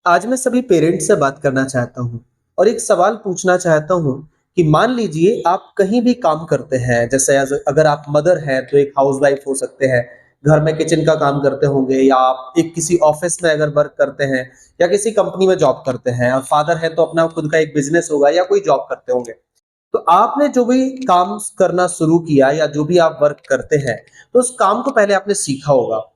आज मैं सभी पेरेंट्स से बात करना चाहता हूँ और एक सवाल पूछना चाहता हूँ कि मान लीजिए आप कहीं भी काम करते हैं, जैसे अगर आप मदर हैं तो एक हाउसवाइफ हो सकते हैं, घर में किचन का काम करते होंगे, या आप एक किसी ऑफिस में अगर वर्क करते हैं या किसी कंपनी में जॉब करते हैं, और फादर है तो अपना खुद का एक बिजनेस होगा या कोई जॉब करते होंगे। तो आपने जो भी काम करना शुरू किया या जो भी आप वर्क करते हैं, तो उस काम को पहले आपने सीखा होगा।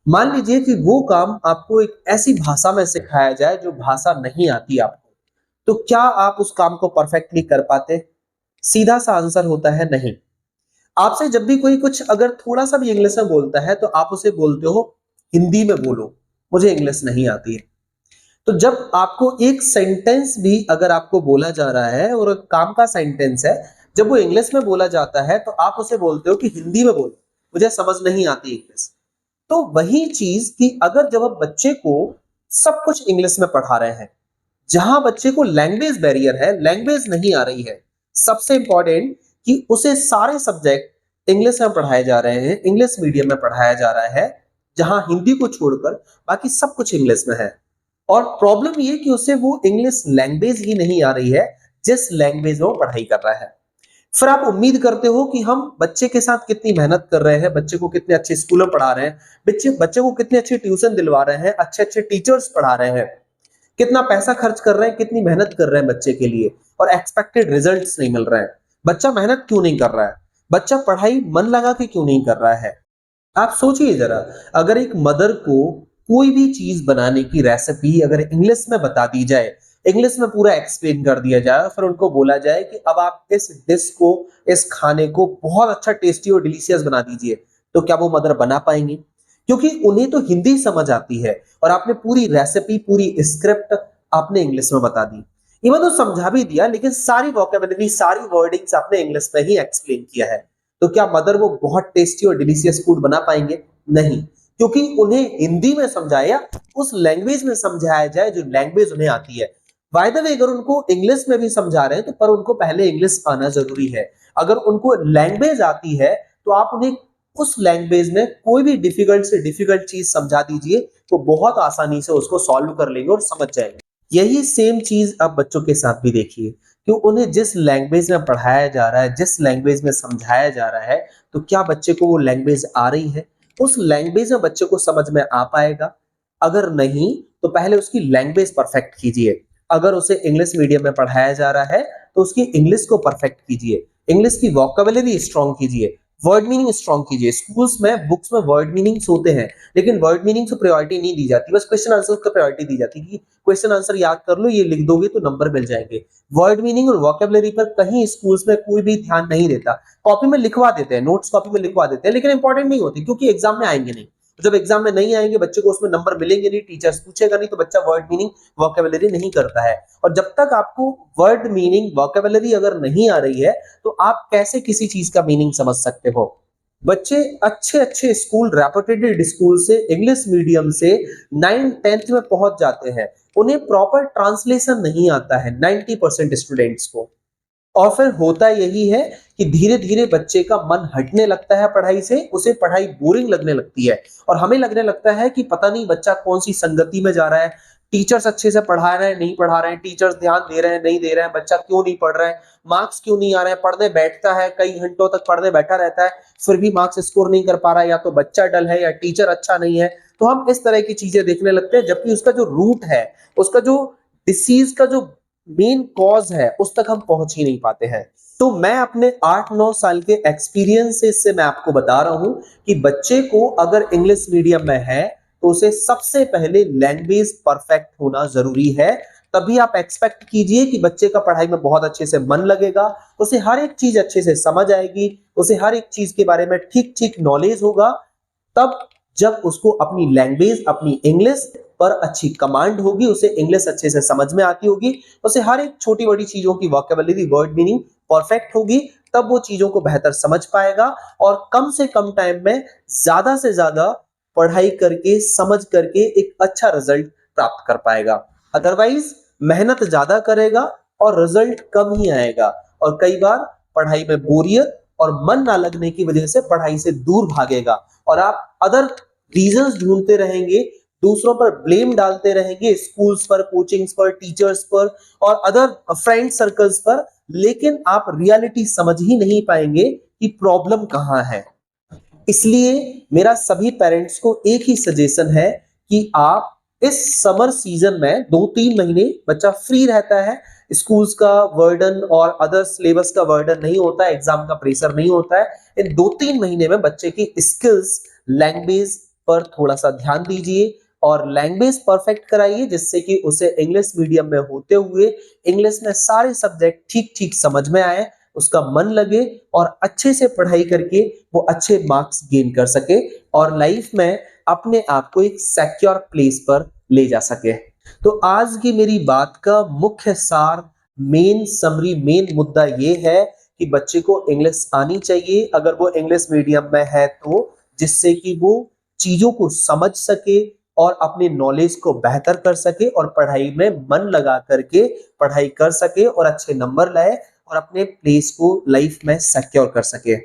मान लीजिए कि वो काम आपको एक ऐसी भाषा में सिखाया जाए जो भाषा नहीं आती आपको, तो क्या आप उस काम को परफेक्टली कर पाते? सीधा सा आंसर होता है नहीं। आपसे जब भी कोई कुछ अगर थोड़ा-सा भी इंग्लिश में बोलता है, तो आप उसे बोलते हो हिंदी में बोलो, मुझे इंग्लिश नहीं आती है। तो जब आपको एक सेंटेंस भी अगर आपको बोला जा रहा है और काम का सेंटेंस है, जब वो इंग्लिश में बोला जाता है, तो आप उसे बोलते हो कि हिंदी में बोलो, मुझे समझ नहीं आती इंग्लिश। तो वही चीज कि अगर जब आप बच्चे को सब कुछ इंग्लिश में पढ़ा रहे हैं, जहां बच्चे को लैंग्वेज बैरियर है, लैंग्वेज नहीं आ रही है, सबसे इंपॉर्टेंट कि उसे सारे सब्जेक्ट इंग्लिश में पढ़ाए जा रहे हैं, इंग्लिश मीडियम में पढ़ाया जा रहा है, जहां हिंदी को छोड़कर बाकी सब कुछ इंग्लिश में है। और प्रॉब्लम ये कि उसे वो इंग्लिश लैंग्वेज ही नहीं आ रही है जिस लैंग्वेज में वो पढ़ाई कर रहा है। फिर आप उम्मीद करते हो कि हम बच्चे के साथ कितनी मेहनत कर रहे हैं, बच्चे को कितने अच्छे स्कूल में पढ़ा रहे हैं, बच्चे बच्चे को कितने अच्छे ट्यूशन दिलवा रहे हैं, अच्छे अच्छे टीचर्स पढ़ा रहे हैं, कितना पैसा खर्च कर रहे हैं, कितनी मेहनत कर रहे हैं बच्चे के लिए, और एक्सपेक्टेड रिजल्ट्स नहीं मिल रहे हैं। बच्चा मेहनत क्यों नहीं कर रहा है? बच्चा पढ़ाई मन लगा के क्यों नहीं कर रहा है? आप सोचिए जरा, अगर एक मदर को कोई भी चीज बनाने की रेसिपी अगर इंग्लिश में बता दी जाए, इंग्लिश में पूरा एक्सप्लेन कर दिया जाए, फिर उनको बोला जाए कि अब आप इस डिश को, इस खाने को बहुत अच्छा टेस्टी और डिलीशियस बना दीजिए, तो क्या वो मदर बना पाएंगी? क्योंकि उन्हें तो हिंदी समझ आती है और आपने पूरी रेसिपी, पूरी स्क्रिप्ट आपने इंग्लिश में बता दी। इवन तो समझा भी दिया, लेकिन सारी वोकेबलरी, सारी वर्डिंग्स आपने इंग्लिश में ही एक्सप्लेन किया है। तो क्या मदर वो बहुत टेस्टी और डिलीशियस फूड बना पाएंगे? नहीं, क्योंकि उन्हें हिंदी में समझाया, उस लैंग्वेज में समझाया जाए जो लैंग्वेज उन्हें आती है। बाय द वे, अगर उनको इंग्लिश में भी समझा रहे हैं तो पर उनको पहले इंग्लिश आना जरूरी है। अगर उनको लैंग्वेज आती है तो आप उन्हें उस लैंग्वेज में कोई भी डिफिकल्ट से डिफिकल्ट चीज समझा दीजिए, तो बहुत आसानी से उसको सॉल्व कर लेंगे और समझ जाएंगे। यही सेम चीज आप बच्चों के साथ भी देखिए कि उन्हें जिस लैंग्वेज में पढ़ाया जा रहा है, जिस लैंग्वेज में समझाया जा रहा है, तो क्या बच्चे को वो लैंग्वेज आ रही है? उस लैंग्वेज में बच्चे को समझ में आ पाएगा? अगर नहीं, तो पहले उसकी लैंग्वेज परफेक्ट कीजिए। अगर उसे इंग्लिश मीडियम में पढ़ाया जा रहा है, तो उसकी इंग्लिश को परफेक्ट कीजिए, इंग्लिश की वोकेबलरी स्ट्रॉन्ग कीजिए, वर्ड मीनिंग स्ट्रॉन्ग कीजिए। स्कूल्स में बुक्स में वर्ड मीनिंग्स होते हैं, लेकिन वर्ड मीनिंग को प्रायोरिटी नहीं दी जाती, बस क्वेश्चन आंसर को प्रायोरिटी दी जाती है कि क्वेश्चन आंसर याद कर लो, ये लिख दोगे तो नंबर मिल जाएंगे। वर्ड मीनिंग और वोकेबलरी पर कहीं स्कूल्स में कोई भी ध्यान नहीं देता। कॉपी में लिखवा देते हैं, नोट्स कॉपी में लिखवा देते हैं, लेकिन इंपॉर्टेंट नहीं होती, क्योंकि एग्जाम में आएंगे नहीं। जब एग्जाम में नहीं आएंगे, बच्चे को उसमें नंबर मिलेंगे नहीं, टीचर्स पूछेगा नहीं, तो बच्चा वर्ड मीनिंग वोकेबलरी नहीं करता है। और जब तक आपको वर्ड मीनिंग वोकेबलरी अगर नहीं आ रही है, तो आप कैसे किसी चीज का मीनिंग समझ सकते हो? बच्चे अच्छे अच्छे स्कूल, रेपुटेड स्कूल से, इंग्लिश मीडियम से 9th-10th में पहुंच जाते हैं, उन्हें प्रॉपर ट्रांसलेशन नहीं आता है 90% स्टूडेंट्स को। और फिर होता यही है कि धीरे धीरे बच्चे का मन हटने लगता है पढ़ाई से, उसे पढ़ाई बोरिंग लगने लगती है, और हमें लगने लगता है कि पता नहीं बच्चा कौन सी संगति में जा रहा है, टीचर्स अच्छे से पढ़ा रहे हैं नहीं पढ़ा रहे हैं, टीचर्स ध्यान दे रहे हैं नहीं दे रहे हैं, बच्चा क्यों नहीं पढ़ रहा है, मार्क्स क्यों नहीं आ रहे हैं, पढ़ने बैठता है, कई घंटों तक पढ़ने बैठा रहता है, फिर भी मार्क्स स्कोर नहीं कर पा रहा है, या तो बच्चा डल है या टीचर अच्छा नहीं है। तो हम इस तरह की चीजें देखने लगते हैं, जबकि उसका जो रूट है, उसका जो डिसीज का जो मेन कॉज है, उस तक हम पहुंच ही नहीं पाते हैं। तो मैं अपने 8-9 साल के एक्सपीरियंस से मैं आपको बता रहा हूं कि बच्चे को अगर इंग्लिश मीडियम में है, तो उसे सबसे पहले लैंग्वेज परफेक्ट होना जरूरी है। तभी आप एक्सपेक्ट कीजिए कि बच्चे का पढ़ाई में बहुत अच्छे से मन लगेगा, उसे हर एक चीज अच्छे से समझ आएगी, उसे हर एक चीज के बारे में ठीक ठीक नॉलेज होगा। तब जब उसको अपनी लैंग्वेज, अपनी इंग्लिश पर अच्छी कमांड होगी, उसे इंग्लिश अच्छे से समझ में आती होगी, उसे हर एक छोटी बड़ी चीजों की वोकेबलरी, वर्ड मीनिंग परफेक्ट होगी, तब वो चीजों को बेहतर समझ पाएगा और कम से कम टाइम में ज्यादा से ज्यादा पढ़ाई करके, समझ करके एक अच्छा रिजल्ट प्राप्त कर पाएगा। अदरवाइज मेहनत ज्यादा करेगा और रिजल्ट कम ही आएगा, और कई बार पढ़ाई में बोरियत और मन ना लगने की वजह से पढ़ाई से दूर भागेगा, और आप अदर रीजंस ढूंढते रहेंगे दूसरों पर ब्लेम डालते रहेंगे, स्कूल्स पर, कोचिंग्स पर, टीचर्स पर और अदर फ्रेंड सर्कल्स पर, लेकिन आप रियलिटी समझ ही नहीं पाएंगे कि प्रॉब्लम कहां है। इसलिए मेरा सभी पेरेंट्स को एक ही सजेशन है कि आप इस समर सीजन में 2-3 महीने बच्चा फ्री रहता है, स्कूल्स का बर्डन और अदर सिलेबस का बर्डन नहीं होता है, एग्जाम का प्रेशर नहीं होता है। इन 2-3 महीने में बच्चे की स्किल्स, लैंग्वेज पर थोड़ा सा ध्यान दीजिए और लैंग्वेज परफेक्ट कराइए, जिससे कि उसे इंग्लिश मीडियम में होते हुए इंग्लिश में सारे सब्जेक्ट ठीक ठीक समझ में आए, उसका मन लगे और अच्छे से पढ़ाई करके वो अच्छे मार्क्स गेन कर सके और लाइफ में अपने आप को एक सिक्योर प्लेस पर ले जा सके। तो आज की मेरी बात का मुख्य सार, मेन समरी, मेन मुद्दा ये है कि बच्चे को इंग्लिश आनी चाहिए अगर वो इंग्लिश मीडियम में है तो, जिससे कि वो चीजों को समझ सके और अपने नॉलेज को बेहतर कर सके और पढ़ाई में मन लगा करके पढ़ाई कर सके और अच्छे नंबर लाए और अपने प्लेस को लाइफ में सिक्योर कर सके।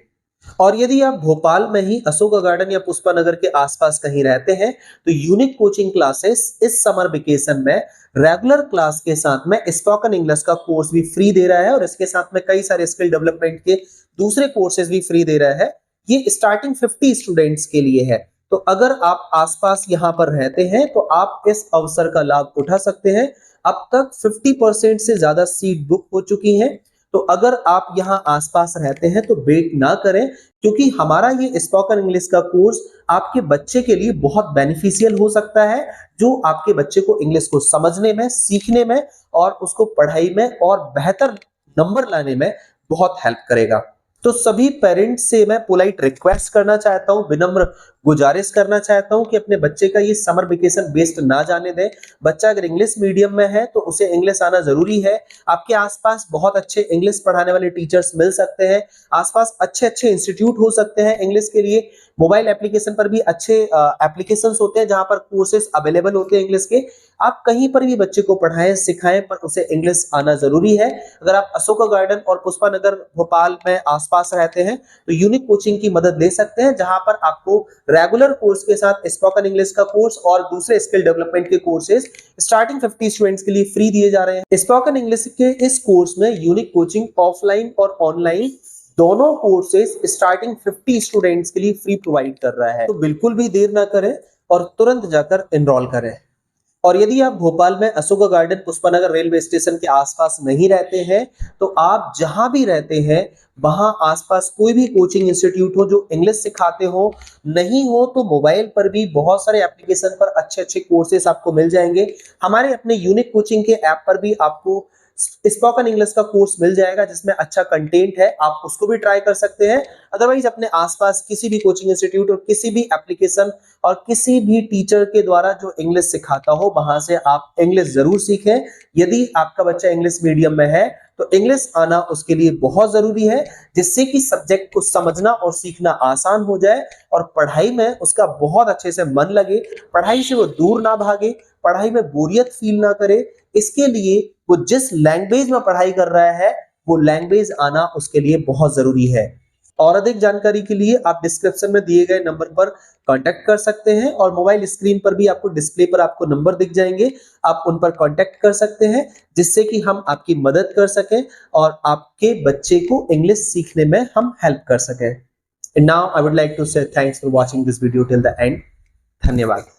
और यदि आप भोपाल में ही अशोका गार्डन या पुष्पा नगर के आसपास कहीं रहते हैं तो यूनिक कोचिंग क्लासेस इस समर वेकेशन में रेगुलर क्लास के साथ में स्पोकन इंग्लिश का कोर्स भी फ्री दे रहा है और इसके साथ में कई सारे स्किल डेवलपमेंट के दूसरे कोर्सेज भी फ्री दे रहा है। ये स्टार्टिंग 50 स्टूडेंट्स के लिए है। तो अगर आप आसपास यहाँ पर रहते हैं तो आप इस अवसर का लाभ उठा सकते हैं। अब तक 50% से ज्यादा सीट बुक हो चुकी हैं। तो अगर आप यहाँ आसपास रहते हैं तो वेट ना करें, क्योंकि हमारा ये स्पोकन इंग्लिश का कोर्स आपके बच्चे के लिए बहुत बेनिफिशियल हो सकता है, जो आपके बच्चे को इंग्लिश को समझने में, सीखने में और उसको पढ़ाई में और बेहतर नंबर लाने में बहुत हेल्प करेगा। तो सभी पेरेंट्स से मैं पोलाइट रिक्वेस्ट करना चाहता हूं, विनम्र गुजारिश करना चाहता हूं कि अपने बच्चे का ये समर वेकेशन वेस्ट ना जाने दें। बच्चा अगर इंग्लिश मीडियम में है तो उसे इंग्लिश आना जरूरी है। आपके आसपास बहुत अच्छे इंग्लिश पढ़ाने वाले टीचर्स मिल सकते हैं, आसपास अच्छे अच्छे इंस्टीट्यूट हो सकते हैं इंग्लिश के लिए। मोबाइल एप्लीकेशन पर भी अच्छे एप्लीकेशंस होते हैं जहां पर कोर्सेज अवेलेबल होते हैं इंग्लिश के। आप कहीं पर भी बच्चे को पढ़ाएं, सिखाएं, पर उसे इंग्लिश आना जरूरी है। अगर आप अशोका गार्डन और पुष्पा नगर भोपाल में आसपास रहते हैं तो यूनिक कोचिंग की मदद ले सकते हैं, जहां पर आपको रेगुलर कोर्स के साथ स्पोकन इंग्लिश का कोर्स और दूसरे स्किल डेवलपमेंट के कोर्सेज स्टार्टिंग 50 स्टूडेंट्स के लिए फ्री दिए जा रहे हैं। स्पोकन इंग्लिश के इस कोर्स में यूनिक कोचिंग ऑफलाइन और ऑनलाइन दोनों कोर्सेज स्टार्टिंग 50 स्टूडेंट्स के लिए फ्री प्रोवाइड कर रहा है। तो बिल्कुल भी देर ना करें और तुरंत जाकर एनरोल करें। और यदि आप भोपाल में अशोका गार्डन, पुष्पानगर रेलवे स्टेशन के आसपास नहीं रहते हैं तो आप जहां भी रहते हैं वहां आसपास कोई भी कोचिंग इंस्टीट्यूट हो जो इंग्लिश सिखाते हो, नहीं हो तो मोबाइल पर भी बहुत सारे एप्लीकेशन पर अच्छे अच्छे कोर्सेस आपको मिल जाएंगे। हमारे अपने यूनिक कोचिंग के ऐप पर भी आपको स्पोकन इंग्लिश का कोर्स मिल जाएगा जिसमें अच्छा कंटेंट है, आप उसको भी ट्राई कर सकते हैं। अदरवाइज अपने आसपास किसी भी कोचिंग इंस्टीट्यूट और किसी भी एप्लीकेशन और किसी भी टीचर के द्वारा जो इंग्लिश सिखाता हो वहां से आप इंग्लिश जरूर सीखें। यदि आपका बच्चा इंग्लिश मीडियम में है तो इंग्लिश आना उसके लिए बहुत जरूरी है, जिससे कि सब्जेक्ट को समझना और सीखना आसान हो जाए और पढ़ाई में उसका बहुत अच्छे से मन लगे, पढ़ाई से वो दूर ना भागे, पढ़ाई में बोरियत फील ना करे। इसके लिए वो जिस लैंग्वेज में पढ़ाई कर रहा है वो लैंग्वेज आना उसके लिए बहुत जरूरी है। और अधिक जानकारी के लिए आप डिस्क्रिप्शन में दिए गए नंबर पर कांटेक्ट कर सकते हैं और मोबाइल स्क्रीन पर भी आपको डिस्प्ले पर आपको नंबर दिख जाएंगे, आप उन पर कांटेक्ट कर सकते हैं, जिससे कि हम आपकी मदद कर सकें और आपके बच्चे को इंग्लिश सीखने में हम हेल्प कर सकें। And now I would like to say thanks for watching this video till the end. धन्यवाद।